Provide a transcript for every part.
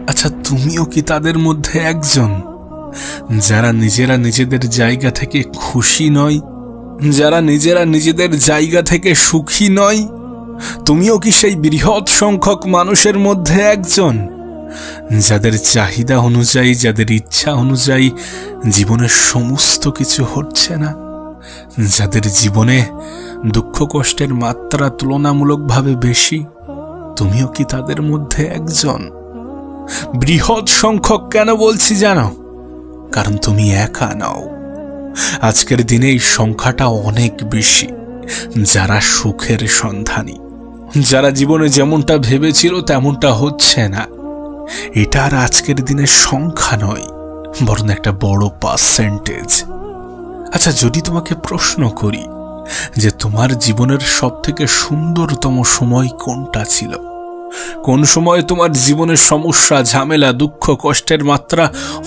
আচ্ছা, তুমিও কি তাদের মধ্যে একজন যারা নিজেরা নিজেদের জায়গা থেকে খুশি নয়, যারা নিজেরা নিজেদের জায়গা থেকে সুখী নয়? তুমিও কি সেই বৃহৎ সংখ্যক মানুষের মধ্যে একজন যাদের চাহিদা অনুযায়ী, যাদের ইচ্ছা অনুযায়ী জীবনের সমস্ত কিছু হচ্ছে না, যাদের জীবনে দুঃখ কষ্টের মাত্রা তুলনামূলকভাবে বেশি? তুমিও কি তাদের মধ্যে একজন? বৃহৎ সংখ্যক কেন বলছি জানো? কারণ তুমি একা নও। আজকের দিনে এই সংখ্যাটা অনেক বেশি যারা সুখের সন্ধানী, যারা জীবনে যেমনটা ভেবেছিল তেমনটা হচ্ছে না। এটা আর আজকের দিনের সংখ্যা নয়, বরং একটা বড় পার্সেন্টেজ। আচ্ছা, যদি তোমাকে প্রশ্ন করি যে তোমার জীবনের সব থেকে সুন্দরতম সময় কোনটা ছিল, কোন সময় তোমার জীবনের সমস্যা, ঝামেলা, দুঃখ কষ্টের মাত্রা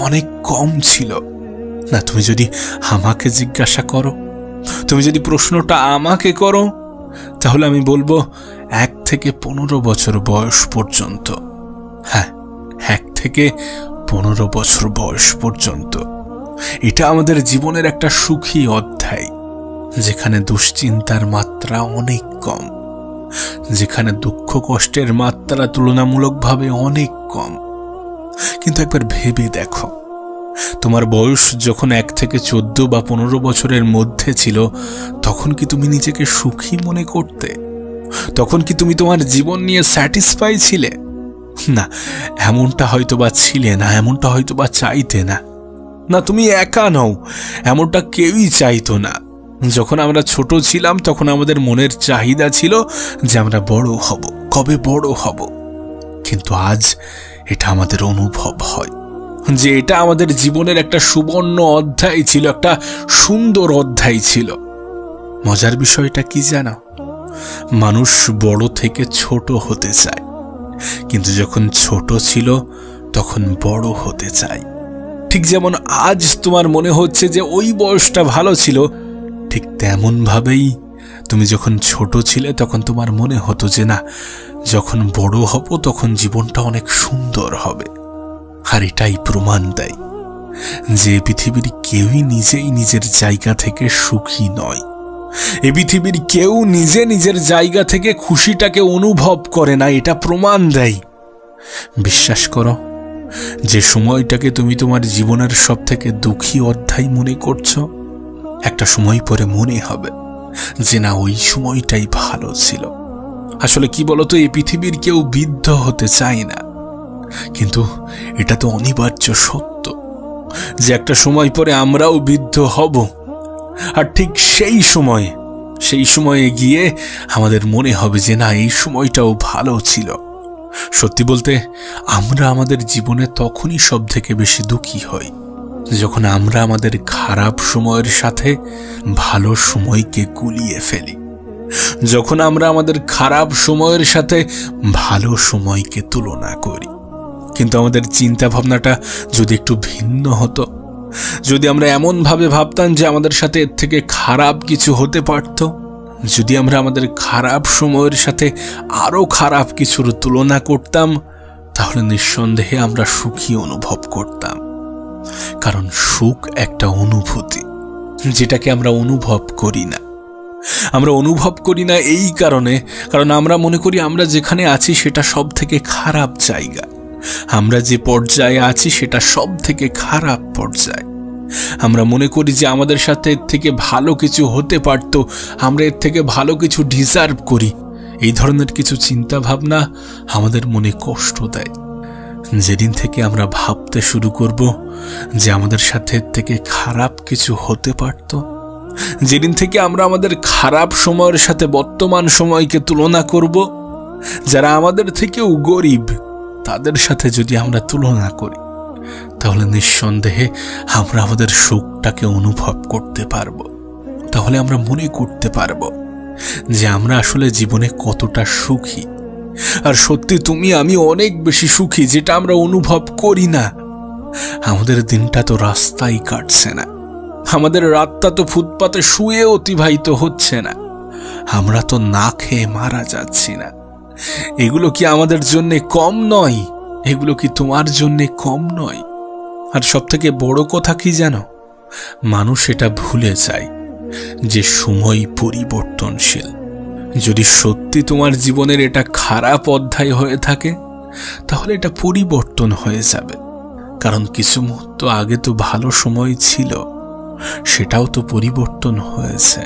অনেক কম ছিল, না তুমি যদি আমাকে জিজ্ঞাসা করো, তুমি যদি প্রশ্নটা আমাকে করো, তাহলে আমি বলবো 1 থেকে 15 বছর বয়স পর্যন্ত। হ্যাঁ, 1 থেকে 15 বছর বয়স পর্যন্ত। এটা আমাদের জীবনের একটা সুখী অধ্যায়, যেখানে দুশ্চিন্তার মাত্রা অনেক কম, যেখানে দুঃখ কষ্টের মাত্রা তুলনামূলকভাবে অনেক কম। কিন্তু একবার ভেবে দেখো, তোমার বয়স যখন 1 থেকে 14 বা 15 বছরের মধ্যে ছিল, তখন কি তুমি নিজেকে সুখী মনে করতে? তখন কি তুমি তোমার জীবন নিয়ে স্যাটিসফাই ছিলে? না, এমনটা হয়তো বা ছিলে না, এমনটা হয়তো বা চাইতে না। না, তুমি একা নও, এমনটা কেউই চাইতো না। যখন আমরা ছোট ছিলাম তখন আমাদের মনের চাহিদা ছিল যে আমরা বড় হব, কবে বড় হব। কিন্তু আজ এটা আমাদের অনুভব হয় যে এটা আমাদের জীবনের একটা সুবর্ণ অধ্যায় ছিল, একটা সুন্দর অধ্যায় ছিল। মজার বিষয়টা কি জানো? মানুষ বড় থেকে ছোট হতে চায়, কিন্তু যখন ছোট ছিল তখন বড় হতে চায়। ঠিক যেমন আজ তোমার মনে হচ্ছে যে ওই বয়সটা ভালো ছিল, ঠিক তেমন ভাবেই তুমি যখন ছোট ছিলে তখন তোমার মনে হতো যে না, যখন বড় হব তখন জীবনটা অনেক সুন্দর হবে। আর এটাই প্রমাণ দেয় যে পৃথিবীর কেউই নিজেই নিজের জায়গা থেকে সুখী নয়। এই পৃথিবীর কেউ নিজে নিজের জায়গা থেকে খুশিটাকে অনুভব করে না, এটা প্রমাণ দেয়। বিশ্বাস করো, যে সময়টাকে তুমি তোমার জীবনের সব থেকে দুঃখী অধ্যায় মনে করছো, একটা সময় পরে মনে হবে যে না, ওই সময়টাই ভালো ছিল। আসলে কি বলতো, এই পৃথিবীর কেউ বৃদ্ধ হতে চায় না, কিন্তু এটা তো অনিবার্য সত্য যে একটা সময় পরে আমরাও বৃদ্ধ হব। আর ঠিক সেই সময়ে গিয়ে আমাদের মনে হবে যে না, এই সময়টাও ভালো ছিল। সত্যি বলতে, আমরা আমাদের জীবনে তখনই সব থেকে বেশি দুঃখী হই যখন আমরা আমাদের খারাপ সময়ের সাথে ভালো সময়কে গুলিয়ে ফেলি, যখন আমরা আমাদের খারাপ সময়ের সাথে ভালো সময়কে তুলনা করি। কিন্তু আমাদের চিন্তা ভাবনাটা যদি একটু ভিন্ন হতো, যদি আমরা এমনভাবে ভাবতাম যে আমাদের সাথে এর থেকে খারাপ কিছু হতে পারত, যদি আমরা আমাদের খারাপ সময়ের সাথে আরো খারাপ কিছুর তুলনা করতাম, তাহলে নিঃসন্দেহে আমরা সুখী অনুভব করতাম। কারণ সুখ একটা অনুভূতি, যেটাকে আমরা অনুভব করি না। আমরা অনুভব করি না এই কারণ আমরা মনে করি আমরা যেখানে আছি সেটা সব থেকে খারাপ জায়গা, আমরা যে পর্যায়ে আছি সেটা সব থেকে খারাপ পর্যায়। আমরা মনে করি যে আমাদের সাথে এর থেকে ভালো কিছু হতে পারত, আমরা এর থেকে ভালো কিছু ডিজার্ভ করি। এই ধরনের কিছু চিন্তা ভাবনা আমাদের মনে কষ্ট দেয়। যেদিন থেকে আমরা ভাবতে শুরু করব যে আমাদের সাথে এর থেকে খারাপ কিছু হতে পারত, যেদিন থেকে আমরা আমাদের খারাপ সময়ের সাথে বর্তমান সময়কে তুলনা করব, যারা আমাদের থেকেও গরিব তাদের সাথে যদি আমরা তুলনা করি, তাহলে নিঃসন্দেহে আমরা আমাদের সুখটাকে অনুভব করতে পারব। তাহলে আমরা মনে করতে পারব যে আমরা আসলে জীবনে কতটা সুখী। আর সত্যি তুমি আমি অনেক বেশি সুখী, যেটা আমরা অনুভব করি না। আমাদের দিনটা তো রাস্তায় কাটছে না, আমাদের রাতটা তো ফুটপাতে শুয়ে অতিবাহিত হচ্ছে না, আমরা তো না খেয়ে মারা যাচ্ছি না। এগুলো কি আমাদের জন্য কম নয়? এগুলো কি তোমার জন্য কম নয়? আর সবথেকে বড় কথা কি জানো, মানুষ এটা ভুলে যায় যে সময় পরিবর্তনশীল। যদি সত্যি তোমার জীবনের এটা খারাপ অধ্যায় হয়ে থাকে, তাহলে এটা পরিবর্তন হয়ে যাবে। কারণ কিছু মুহূর্ত আগে তো ভালো সময় ছিল, সেটাও তো পরিবর্তন হয়েছে।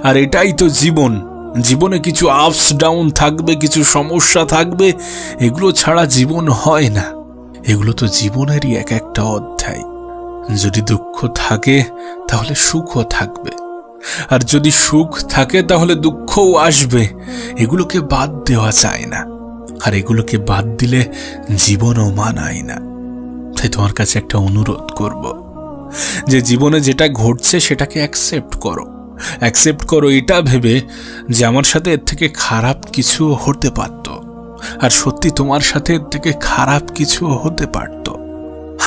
আর এটাই তো জীবন। জীবনে কিছু আপস ডাউন থাকবে, কিছু সমস্যা থাকবে, এগুলো ছাড়া জীবন হয় না। এগুলো তো জীবনেরই এক একটা অধ্যায়। যদি দুঃখ থাকে তাহলে সুখও থাকবে, আর যদি সুখ থাকে তাহলে দুঃখও আসবে। এগুলোকে বাদ দেওয়া যায় না, আর এগুলোকে বাদ দিলে জীবনও মানায় না। তাই তোমার কাছে একটা অনুরোধ করব যে জীবনে যেটা ঘটছে সেটাকে অ্যাকসেপ্ট করো। অ্যাকসেপ্ট করো এটা ভেবে যে আমার সাথে এর থেকে খারাপ কিছু হতে পারত, আর সত্যি তোমার সাথে এর থেকে খারাপ কিছু হতে পারত।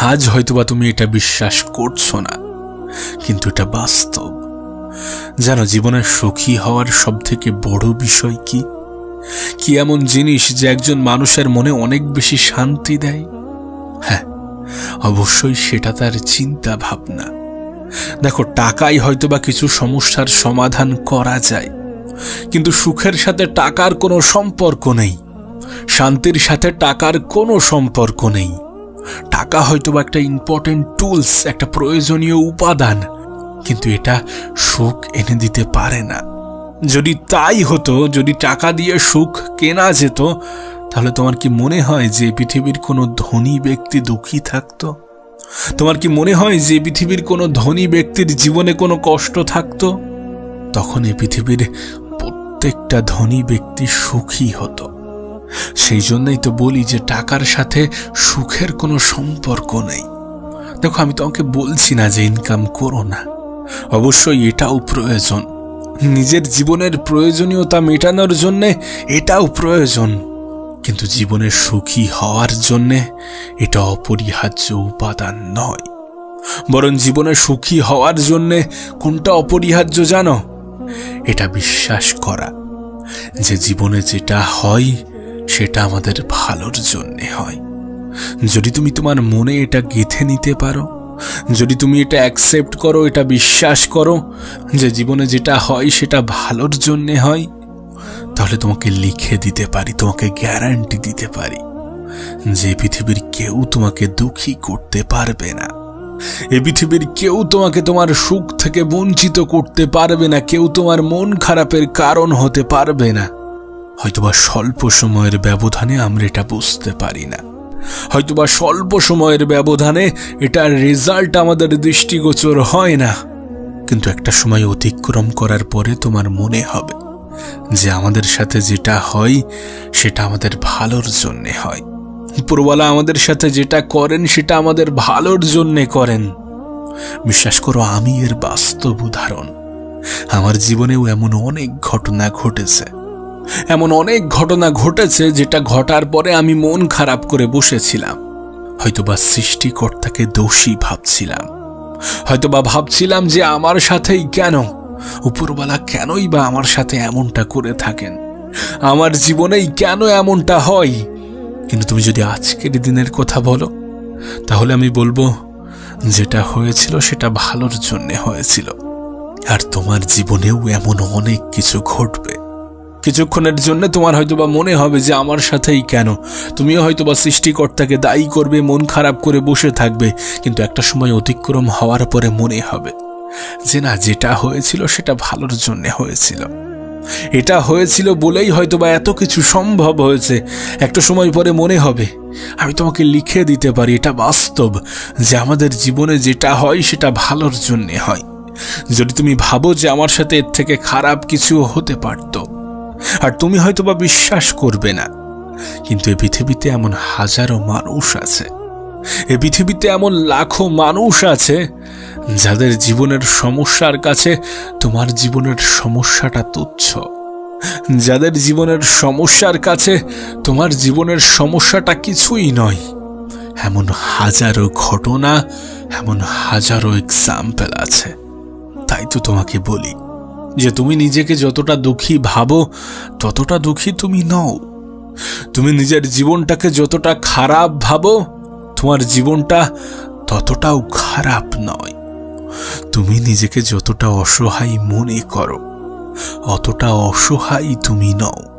আজ হয়তোবা তুমি এটা বিশ্বাস করছো না, কিন্তু এটা বাস্তব। জানো, জীবনের সুখী হওয়ার সব থেকে বড় বিষয় কি? কি এমন জিনিস যে একজন মানুষের মনে অনেক বেশি শান্তি দেয়? হ্যাঁ, অবশ্যই সেটা তার চিন্তা ভাবনা। দেখো, টাকাই হয়তোবা কিছু সমস্যার সমাধান করা যায়, কিন্তু সুখের সাথে টাকার কোনো সম্পর্ক নেই। শান্তির সাথে টাকার কোনো সম্পর্ক নেই। টাকা হয়তোবা একটা ইম্পর্টেন্ট টুলস, একটা প্রয়োজনীয় উপাদান, কিন্তু এটা সুখ এনে দিতে পারে না। যদি তাই হতো, যদি টাকা দিয়ে সুখ কেনা যেত, তাহলে তোমার কি মনে হয় যে পৃথিবীর কোনো ধনী ব্যক্তি দুঃখী থাকতো? তোমার কি মনে হয় যে পৃথিবীর কোনো ধনী ব্যক্তির জীবনে কোনো কষ্ট থাকতো? তখন এই পৃথিবীর প্রত্যেকটা ধনী ব্যক্তি সুখী হতো। সেই জন্যই তো বলি যে টাকার সাথে সুখের কোনো সম্পর্ক নেই। দেখো, আমি তোমাকে বলছি না যে ইনকাম করো না, অবশ্যই এটাও প্রয়োজন। নিজের জীবনের প্রয়োজনীয়তা মেটানোর জন্যে এটাও প্রয়োজন, কিন্তু জীবনে সুখী হওয়ার জন্যে এটা অপরিহার্য উপাদান নয়। বরং জীবনে সুখী হওয়ার জন্যে কোনটা অপরিহার্য জানো? এটা বিশ্বাস করা যে জীবনে যেটা হয় সেটা আমাদের ভালোর জন্যে হয়। যদি তুমি তোমার মনে এটা গেঁথে নিতে পারো, যদি তুমি এটা অ্যাকসেপ্ট করো, এটা বিশ্বাস করো যে জীবনে যেটা হয় সেটা ভালোর জন্যে হয়, তাহলে তোমাকে লিখে দিতে পারি, তোমাকে গ্যারান্টি দিতে পারি যে পৃথিবীর কেউ তোমাকে দুঃখী করতে পারবে না। এই পৃথিবীর কেউ তোমাকে তোমার সুখ থেকে বঞ্চিত করতে পারবে না। কেউ তোমার মন খারাপের কারণ হতে পারবে না। হয়তোবা স্বল্প সময়ের ব্যবধানে আমরা এটা বুঝতে পারি না, হয়তোবা স্বল্প সময়ের ব্যবধানে এটার রেজাল্ট আমাদের দৃষ্টিগোচর হয় না, কিন্তু একটা সময় অতিক্রম করার পরে তোমার মনে হবে যে আমাদের সাথে যেটা হয় সেটা আমাদের ভালোর জন্যে হয়। উপরওয়ালা আমাদের সাথে যেটা করেন সেটা আমাদের ভালোর জন্যে করেন। বিশ্বাস করো, আমি এর বাস্তব উদাহরণ। আমার জীবনেও এমন অনেক ঘটনা ঘটেছে, এমন অনেক ঘটনা ঘটেছে যেটা ঘটার পরে আমি মন খারাপ করে বসেছিলাম। হয়তোবা সৃষ্টিকর্তাকে দোষী ভাবছিলাম, হয়তোবা ভাবছিলাম যে আমার সাথেই কেন, উপরওয়ালা কেনই বা আমার সাথে এমনটা করে থাকেন, আমার জীবনেই কেন এমনটা হয়। কিন্তু তুমি যদি আজকের দিনের কথা বলো, তাহলে আমি বলবো যেটা হয়েছিল সেটা ভালোর জন্য হয়েছিল। আর তোমার জীবনেও এমন অনেক কিছু ঘটবে। কিছুক্ষণের জন্য তোমার হয়তোবা মনে হবে যে আমার সাথেই কেন, তুমিও হয়তোবা সৃষ্টিকর্তাকে দায়ী করবে, মন খারাপ করে বসে থাকবে, কিন্তু একটা সময় অতিক্রম হওয়ার পরে মনে হবে যে না, যেটা হয়েছিল সেটা ভালোর জন্য হয়েছিল। এটা হয়েছিল বলেই হয়তোবা এত কিছু সম্ভব হয়েছে। একটা সময় পরে মনে হবে, আমি তোমাকে লিখে দিতে পারি, এটা বাস্তব যে আমাদের জীবনে যেটা হয় সেটা ভালোর জন্যে হয়। যদি তুমি ভাবো যে আমার সাথে এর থেকে খারাপ কিছু হতে পারত, আর তুমি হয়তোবা বিশ্বাস করবে না, কিন্তু এই পৃথিবীতে এমন হাজারো মানুষ আছে, এই পৃথিবীতে এমন লাখো মানুষ আছে যাদের জীবনের সমস্যার কাছে তোমার জীবনের সমস্যাটা তুচ্ছ, যাদের জীবনের সমস্যার কাছে তোমার জীবনের সমস্যাটা কিছুই নয়। এমন হাজারো ঘটনা, এমন হাজারো এক্সাম্পল আছে। তাই তো তোমাকে বলি যে তুমি নিজেকে যতটা দুঃখী ভাবো ততটা দুঃখী তুমি নও। তুমি নিজের জীবনটাকে যতটা খারাপ ভাবো, তোমার জীবনটা ততটাও খারাপ নয়। তুমি নিজেকে যতটা অসহায় মনে করো, অতটা অসহায় তুমি নও।